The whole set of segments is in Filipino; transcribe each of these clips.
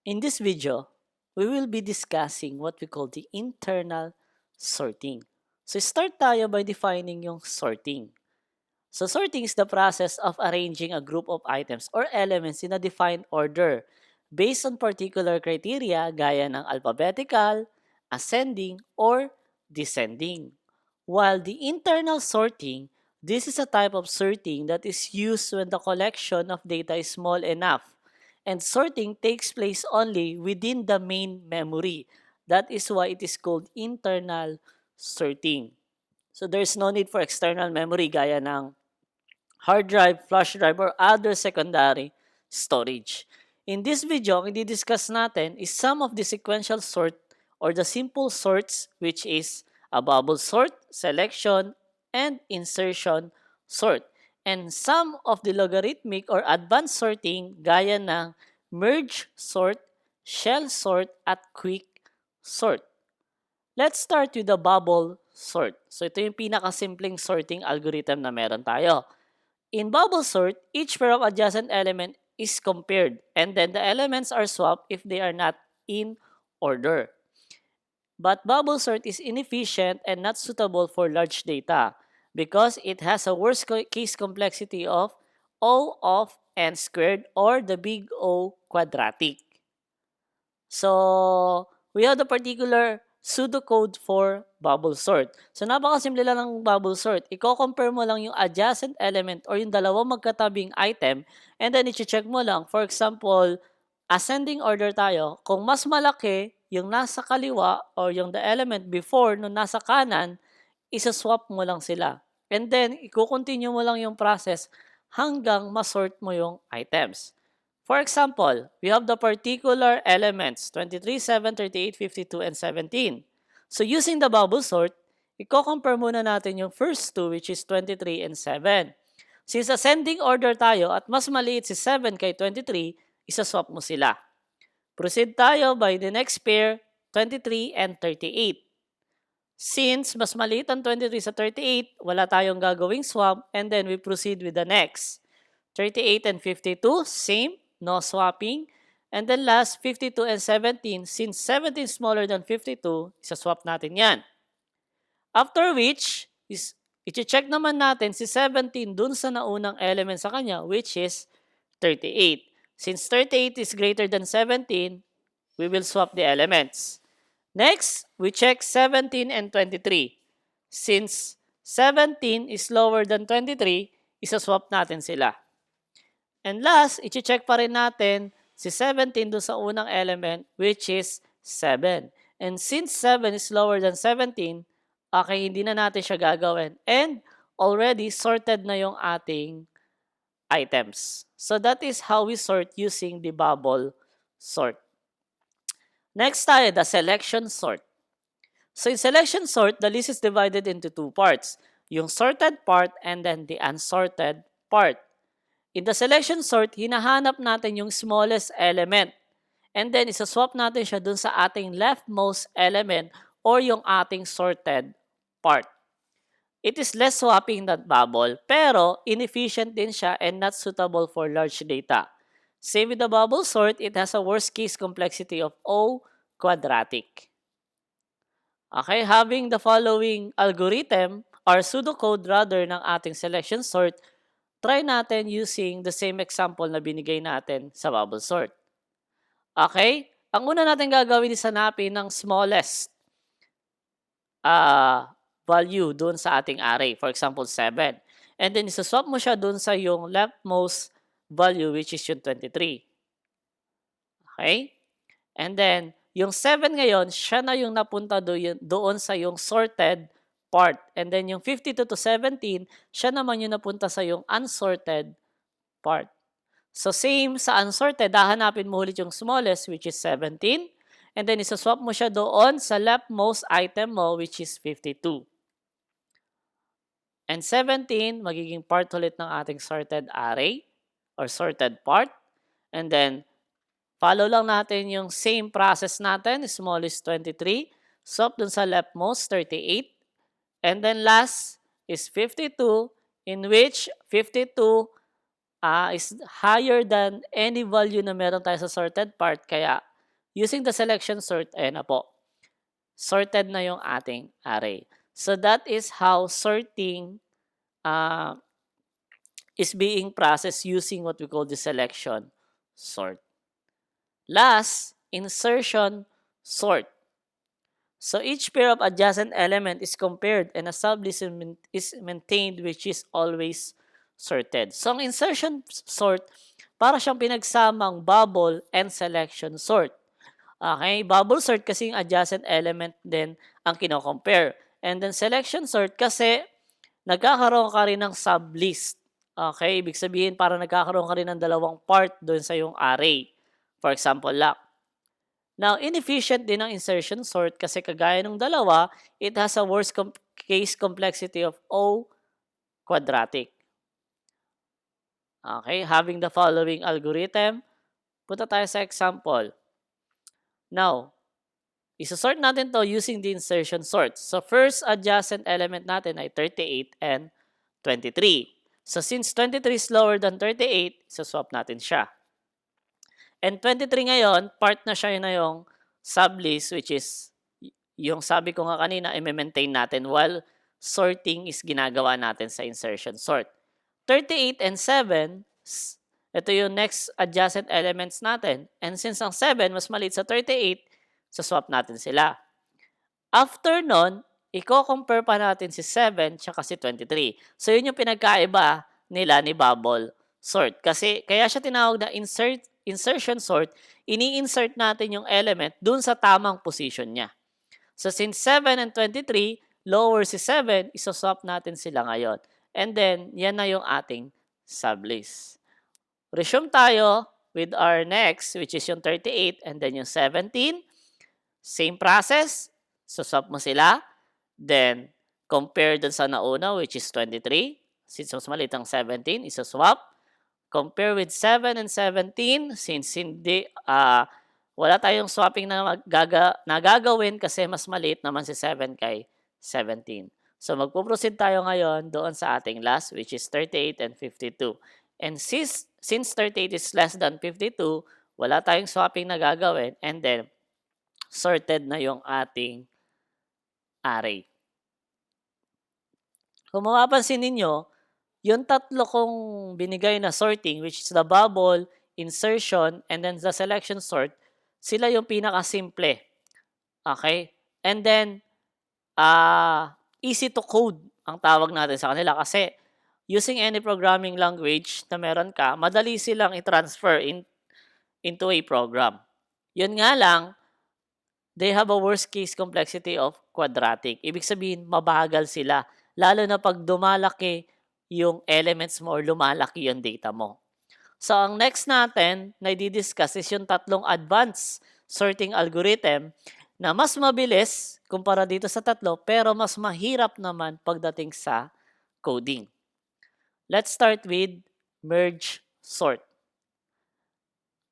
In this video, we will be discussing what we call the internal sorting. So start tayo by defining yung sorting. So sorting is the process of arranging a group of items or elements in a defined order based on particular criteria gaya ng alphabetical, ascending, or descending. While the internal sorting, this is a type of sorting that is used when the collection of data is small enough and sorting takes place only within the main memory. That is why it is called internal sorting. So there's no need for external memory gaya ng hard drive, flash drive, or other secondary storage. In this video, ang i-discuss natin is some of the sequential sort or the simple sorts, which is a bubble sort, selection, and insertion sort. And some of the logarithmic or advanced sorting gaya ng merge sort, shell sort, at quick sort. Let's start with the bubble sort. So ito yung pinakasimpleng sorting algorithm na meron tayo. In bubble sort, each pair of adjacent element is compared and then the elements are swapped if they are not in order. But bubble sort is inefficient and not suitable for large data because it has a worst case complexity of O of n squared or the big O quadratic. So, we have the particular pseudocode for bubble sort. So, napakasimple lang ng bubble sort. Iko-compare mo lang yung adjacent element or yung dalawang magkatabing item and then i-check mo lang. For example, ascending order tayo. Kung mas malaki yung nasa kaliwa or yung the element before nung nasa kanan, isa-swap mo lang sila. And then, i-continue mo lang yung process hanggang masort mo yung items. For example, we have the particular elements 23, 7, 38, 52, and 17. So using the bubble sort, i-compare muna natin yung first two which is 23 and 7. Since ascending order tayo at mas maliit si 7 kay 23, isa-swap mo sila. Proceed tayo by the next pair, 23 and 38. Since mas maliit ang 23 sa 38, wala tayong gagawing swap and then we proceed with the next. 38 and 52, same. No swapping. And then last, 52 and 17. Since 17 is smaller than 52, isa-swap natin yan. After which, i-check naman natin si 17 dun sa naunang element sa kanya, which is 38. Since 38 is greater than 17, we will swap the elements. Next, we check 17 and 23. Since 17 is lower than 23, isa-swap natin sila. And last, i-check pa rin natin si 17 doon sa unang element which is 7. And since 7 is lower than 17, okay, hindi na natin siya gagawin. And already sorted na yung ating items. So that is how we sort using the bubble sort. Next tayo, the selection sort. So in selection sort, the list is divided into two parts. Yung sorted part and then the unsorted part. In the selection sort, hinahanap natin yung smallest element. And then, isa-swap natin siya dun sa ating leftmost element or yung ating sorted part. It is less swapping than bubble, pero inefficient din siya and not suitable for large data. Same with the bubble sort, it has a worst case complexity of O quadratic. Okay, having the following algorithm or pseudocode rather ng ating selection sort, try natin using the same example na binigay natin sa bubble sort. Okay? Ang una natin gagawin is hanapin ng smallest value doon sa ating array. For example, 7. And then, isaswap mo siya doon sa yung leftmost value which is yung 23. Okay? And then, yung 7 ngayon, siya na yung napunta doon sa yung sorted part. And then yung 52 to 17, siya naman yung napunta sa yung unsorted part. So same sa unsorted, hahanapin mo ulit yung smallest which is 17. And then isaswap mo siya doon sa leftmost item mo which is 52. And 17, magiging part ulit ng ating sorted array or sorted part. And then follow lang natin yung same process natin, smallest 23. Swap dun sa leftmost 38. And then last is 52 in which 52 is higher than any value na meron tayo sa sorted part. Kaya Using the selection sort, ayan na po. Sorted na yung ating array. So that is how sorting is being processed using what we call the selection sort. Last, insertion sort. So each pair of adjacent element is compared and a sublist is maintained which is always sorted. So ang insertion sort, para siyang pinagsamang bubble and selection sort. Okay, bubble sort kasi yung adjacent element din ang kino-compare. And then selection sort kasi nagkakaroon ka rin ng sublist. Okay, ibig sabihin para nagkakaroon ka rin ng dalawang part doon sa yung array. For example lang. Now, inefficient din ang insertion sort kasi kagaya ng dalawa, it has a worst case complexity of O quadratic. Okay, having the following algorithm, punta tayo sa example. Now, isosort natin to using the insertion sort. So, first adjacent element natin ay 38 and 23. So, since 23 is lower than 38, isoswap natin siya. And 23 ngayon, part na siya na yung sublist which is yung sabi ko nga kanina, i-maintain natin while sorting is ginagawa natin sa insertion sort. 38 and 7, ito yung next adjacent elements natin. And since ang 7 mas maliit sa 38, swap natin sila. After nun, i-compare pa natin si 7 tsaka si 23. So yun yung pinagkaiba nila ni bubble sort. Kasi kaya siya tinawag na insertion sort, ini-insert natin yung element dun sa tamang position niya. So since 7 and 23, lower si 7, isoswap natin sila ngayon. And then, yan na yung ating sublist. Resume tayo with our next, which is yung 38 and then yung 17. Same process, isoswap mo sila. Then, compare dun sa nauna, which is 23. Since mas maliit ang 17, isoswap. Compare with 7 and 17, since hindi, wala tayong swapping na gagawin kasi mas maliit naman si 7 kay 17. So magpo-proceed tayo ngayon doon sa ating last, which is 38 and 52. And since 38 is less than 52, wala tayong swapping na gagawin, and then sorted na yung ating array. Kung mapapansin ninyo, yung tatlo kong binigay na sorting, which is the bubble, insertion, and then the selection sort, sila yung pinaka-simple. Okay? And then, easy to code ang tawag natin sa kanila kasi using any programming language na meron ka, madali silang i-transfer into a program. Yun nga lang, they have a worst case complexity of quadratic. Ibig sabihin, mabagal sila. Lalo na pag dumalaki yung elements mo or lumalaki yung data mo. So, ang next natin na i-discuss is yung tatlong advanced sorting algorithm na mas mabilis kumpara dito sa tatlo pero mas mahirap naman pagdating sa coding. Let's start with merge sort.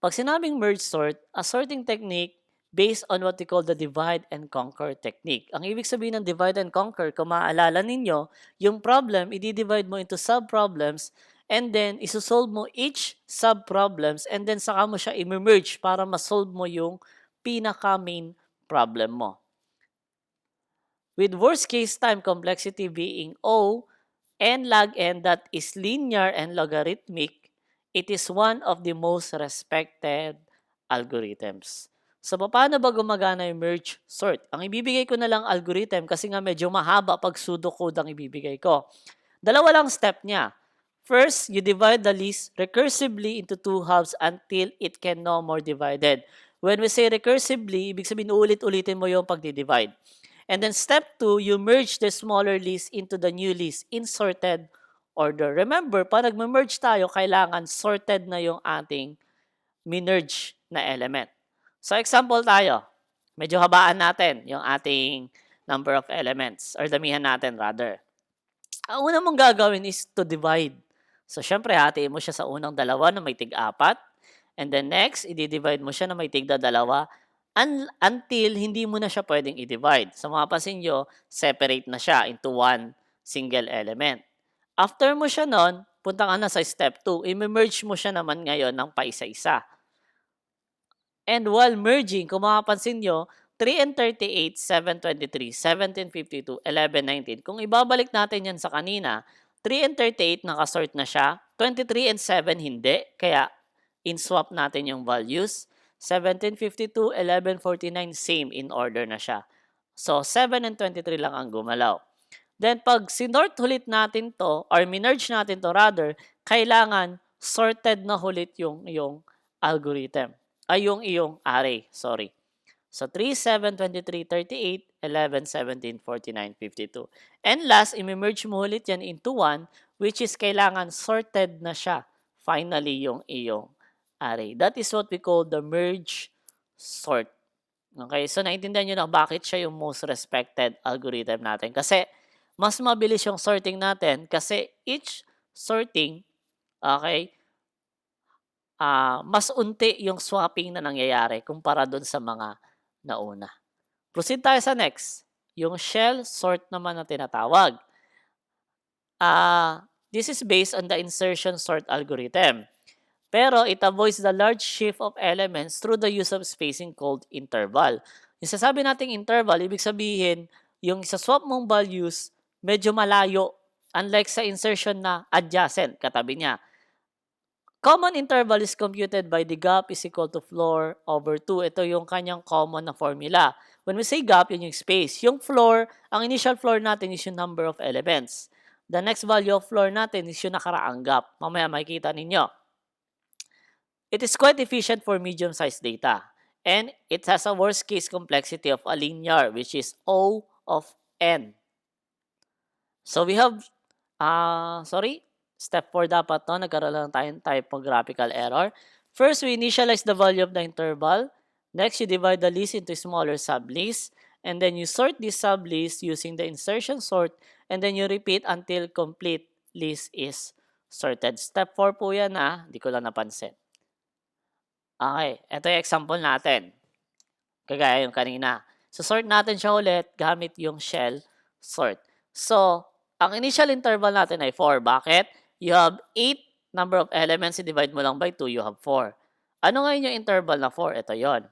Pag sinabing merge sort, a sorting technique based on what we call the divide and conquer technique. Ang ibig sabihin ng divide and conquer, kung maaalala ninyo, yung problem, i-divide mo into sub-problems and then isosolve mo each sub-problems and then saka mo siya i-merge para ma-solve mo yung pinaka-main problem mo. With worst case time complexity being O and log n that is linear and logarithmic, it is one of the most respected algorithms. So, paano ba gumagana yung merge sort? Ang ibibigay ko na lang algorithm kasi nga medyo mahaba pag pseudocode ang ibibigay ko. Dalawa lang step niya. First, you divide the list recursively into two halves until it can no more divided. When we say recursively, ibig sabihin ulit-ulitin mo yung pagdi-divide. And then step 2, you merge the smaller list into the new list in sorted order. Remember, pag nag-merge tayo, kailangan sorted na yung ating minerge na element. So example tayo, medyo habaan natin yung ating number of elements or damihan natin rather. Ang una mong gagawin is to divide. So syempre hatiin mo siya sa unang dalawa na may tig-4 and then next, i-divide mo siya na may tig-2 until hindi mo na siya pwedeng i-divide. So mapapansin nyo, separate na siya into one single element. After mo siya nun, punta ka na sa step 2, i-merge mo siya naman ngayon ng paisa-isa. And while merging, kung mapapansin nyo, 3 and 38, 723, 1752, 1119. Kung ibabalik natin yan sa kanina, 3 and 38 nakasort na siya, 23 and 7 hindi, kaya in-swap natin yung values. 1752, 1149, same in order na siya. So, 7 and 23 lang ang gumalaw. Then, pag sinort ulit natin to, or minerge natin to rather, kailangan sorted na ulit yung iyong algorithm. Ay, yung iyong array. Sorry. So, 3, 7, 23, 38, 11, 17, 49, 52. And last, i-merge mo ulit yan into 1, which is kailangan sorted na siya. Finally, yung iyong array. That is what we call the merge sort. Okay, so naintindihan nyo na bakit siya yung most respected algorithm natin. Kasi mas mabilis yung sorting natin kasi each sorting, okay, mas unti yung swapping na nangyayari kumpara dun sa mga nauna. Proceed tayo sa next. Yung shell sort naman na tinatawag. This is based on the insertion sort algorithm. Pero it avoids the large shift of elements through the use of spacing called interval. Yung sasabi nating interval, ibig sabihin, yung sa swap mong values, medyo malayo. Unlike sa insertion na adjacent, katabi niya. Common interval is computed by the gap is equal to floor over 2. Ito yung kanyang common na formula. When we say gap, yun yung space. Yung floor, ang initial floor natin is yung number of elements. The next value of floor natin is yung nakaraang gap. Mamaya makikita ninyo. It is quite efficient for medium-sized data. And it has a worst-case complexity of a linear, which is O of n. So we have, step 4 dapat to. Nagkaroon lang tayong typographical error. First, we initialize the value of the interval. Next, you divide the list into smaller sublists. And then you sort this sublist using the insertion sort. And then you repeat until complete list is sorted. Step 4 po yan Hindi ko lang napansin. Okay, ito yung example natin. Kagaya yung kanina. So, sort natin siya ulit gamit yung shell sort. So, ang initial interval natin ay 4. Bakit? You have 8 number of elements, i-divide mo lang by 2, you have 4. Ano ngayon yung interval na 4? Ito yon.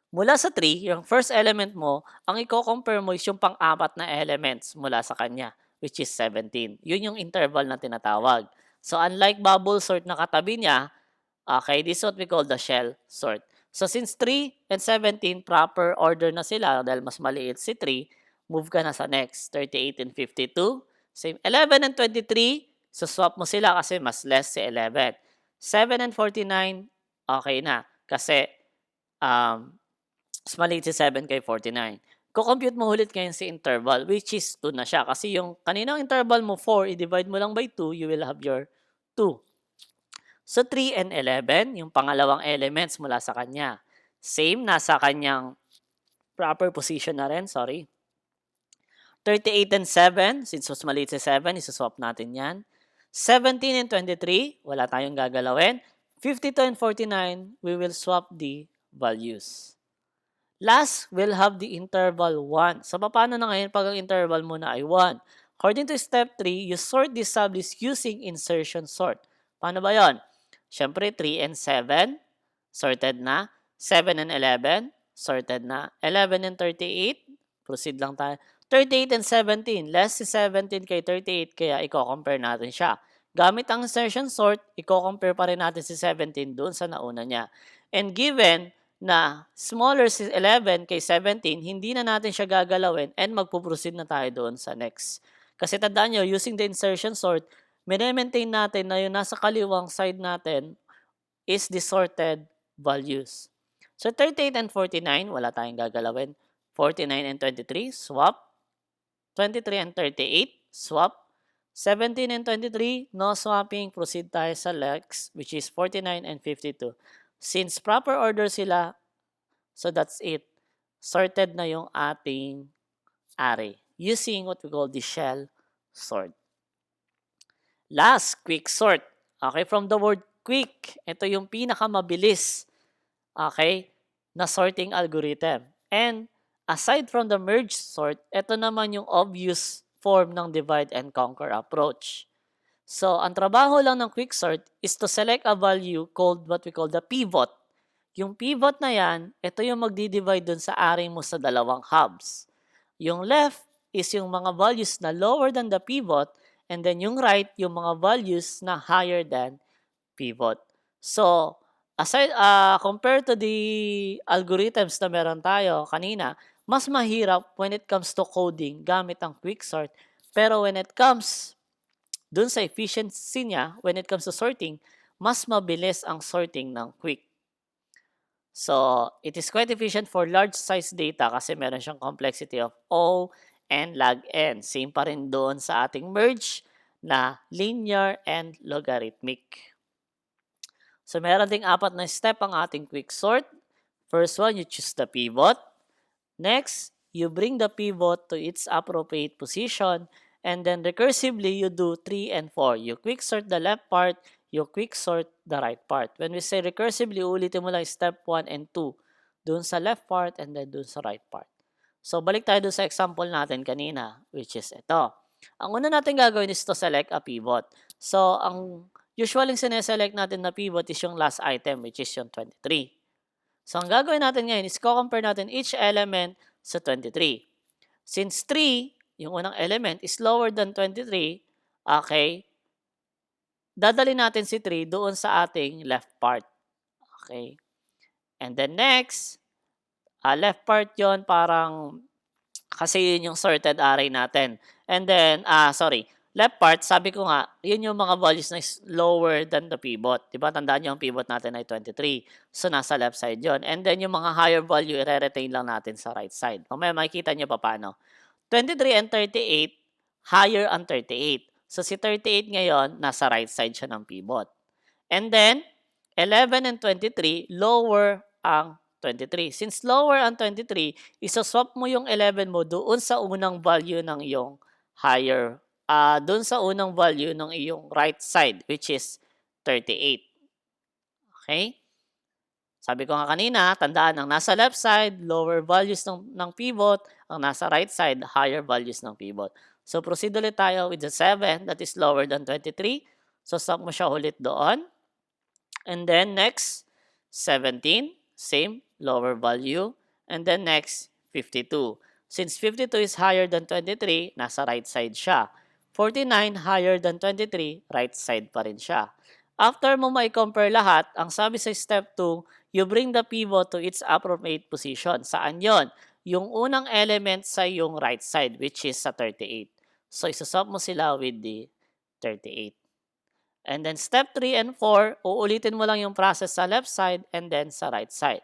Mula sa 3, yung first element mo, ang i-compare mo is yung pang-apat na elements mula sa kanya, which is 17. Yun yung interval na tinatawag. So, unlike bubble sort na katabi niya, okay, this is what we call the shell sort. So, since 3 and 17, proper order na sila dahil mas maliit si 3, move ka na sa next. 38 and 52. Same. 11 and 23, so swap mo sila kasi mas less si 11. 7 and 49, okay na. Kasi, mas maliit si 7 kay 49. Kukompute mo ulit ngayon si interval, which is 2 na siya. Kasi yung kaninang interval mo, 4, i-divide mo lang by 2, you will have your 2. So, 3 and 11, yung pangalawang elements mula sa kanya. Same, nasa kanyang proper position na rin, 38 and 7, since mas maliit si 7, isuswap natin yan. 17 and 23, wala tayong gagalawin. 52 and 49, we will swap the values. Last, we'll have the interval 1. So, paano na ngayon pag ang interval mo na ay 1? According to step 3, you sort this sublist using insertion sort. Paano ba yon? Siyempre, 3 and 7, sorted na. 7 and 11, sorted na. 11 and 38, proceed lang tayo. 38 and 17, less si 17 kay 38, kaya i-compare natin siya. Gamit ang insertion sort, i-compare pa rin natin si 17 doon sa nauna niya. And given na smaller si 11 kay 17, hindi na natin siya gagalawin and magpuproceed na tayo doon sa next. Kasi tandaan nyo, using the insertion sort, maintain natin na yung nasa kaliwang side natin is the sorted values. So, 38 and 49, wala tayong gagalawin. 49 and 23, swap. 23 and 38, swap. 17 and 23, no swapping. Proceed tayo sa next, which is 49 and 52. Since proper order sila, so that's it. Sorted na yung ating array using what we call the shell sort. Last, quick sort. Okay, from the word quick, ito yung pinakamabilis, okay, na sorting algorithm. And aside from the merge sort, ito naman yung obvious form ng divide and conquer approach. So, ang trabaho lang ng quick sort is to select a value called what we call the pivot. Yung pivot na yan, ito yung magdi-divide dun sa array mo sa dalawang hubs. Yung left is yung mga values na lower than the pivot, and then yung right, yung mga values na higher than pivot. So, compared to the algorithms na meron tayo kanina, mas mahirap when it comes to coding gamit ang quicksort. Pero when it comes dun sa efficiency niya, when it comes to sorting, mas mabilis ang sorting ng quick. So, it is quite efficient for large size data kasi meron siyang complexity of O and log n. Same pa rin doon sa ating merge na linear and logarithmic. So, meron ding apat na step ang ating quick sort. First one, you choose the pivot. Next, you bring the pivot to its appropriate position. And then recursively, you do 3 and 4. You quick sort the left part, you quick sort the right part. When we say recursively, ulitin mo lang step 1 and 2. Dun sa left part and then dun sa right part. So, balik tayo dun sa example natin kanina, which is ito. Ang una natin gagawin is to select a pivot. So, ang usually sineselect natin na pivot is yung last item, which is yung 23. So, ang gagawin natin ngayon is compare natin each element sa 23. Since 3, yung unang element, is lower than 23, okay, dadali natin si 3 doon sa ating left part. Okay. And then next, left part yon parang kasi yun yung sorted array natin. And then, left part, sabi ko nga, yun yung mga values na is lower than the pivot. Diba? Tandaan nyo ang pivot natin ay 23. So, nasa left side yon. And then, yung mga higher value, i-retain lang natin sa right side. Mamaya makikita nyo pa paano. 23 and 38, higher ang 38. So, si 38 ngayon, nasa right side siya ng pivot. And then, 11 and 23, lower ang 23. Since lower ang 23, isa-swap mo yung 11 mo doon sa unang value ng iyong higher, doon sa unang value ng iyong right side, which is 38. Okay? Sabi ko nga kanina, tandaan ang nasa left side, lower values ng pivot, ang nasa right side, higher values ng pivot. So, proceed ulit tayo with the 7 that is lower than 23. So, swap mo siya ulit doon. And then next, 17, same, lower value. And then next, 52. Since 52 is higher than 23, nasa right side siya. 49, higher than 23, right side pa rin siya. After mo ma-compare lahat, ang sabi sa step 2, you bring the pivot to its appropriate position. Saan yon? Yung unang element sa yung right side, which is sa 38. So, isaswap mo sila with the 38. And then step 3 and 4, uulitin mo lang yung process sa left side and then sa right side.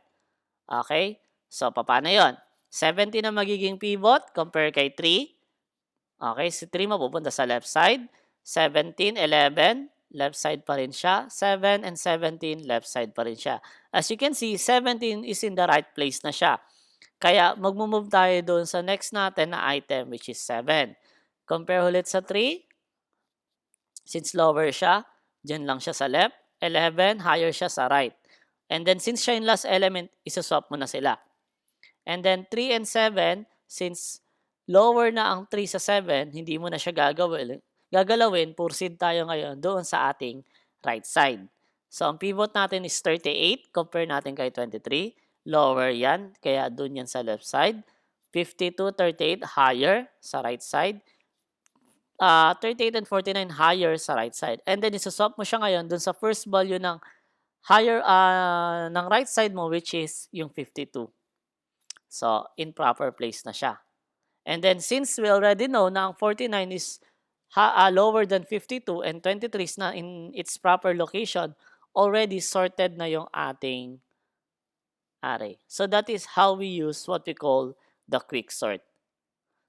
Okay? So, paano yon? 17 na magiging pivot compare kay 3. Okay, si 3 mapupunta sa left side. 17, 11, left side pa rin siya. 7 and 17, left side pa rin siya. As you can see, 17 is in the right place na siya. Kaya, magmumove tayo doon sa next natin na item, which is 7. Compare ulit sa 3. Since lower siya, dyan lang siya sa left. 11, higher siya sa right. And then, since siya yung last element, isaswap mo na sila. And then, 3 and 7, since lower na ang 3 sa 7, hindi mo na siya gagalawin, proceed tayo ngayon doon sa ating right side. So, ang pivot natin is 38, compare natin kay 23. Lower yan, kaya doon yan sa left side. 52, 38, higher sa right side. 38 and 49, higher sa right side. And then, isuswap mo siya ngayon doon sa first value ng higher ng right side mo, which is yung 52. So, in proper place na siya. And then, since we already know na ang 49 is lower than 52 and 23 is na in its proper location, already sorted na yung ating array. So, that is how we use what we call the quick sort.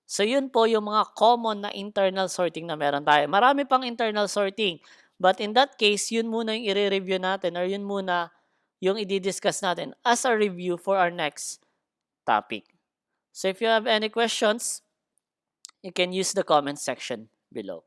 So, yun po yung mga common na internal sorting na meron tayo. Marami pang internal sorting. But in that case, yun muna yung i-review natin or yun muna yung i-discuss natin as a review for our next topic. So if you have any questions, you can use the comment section below.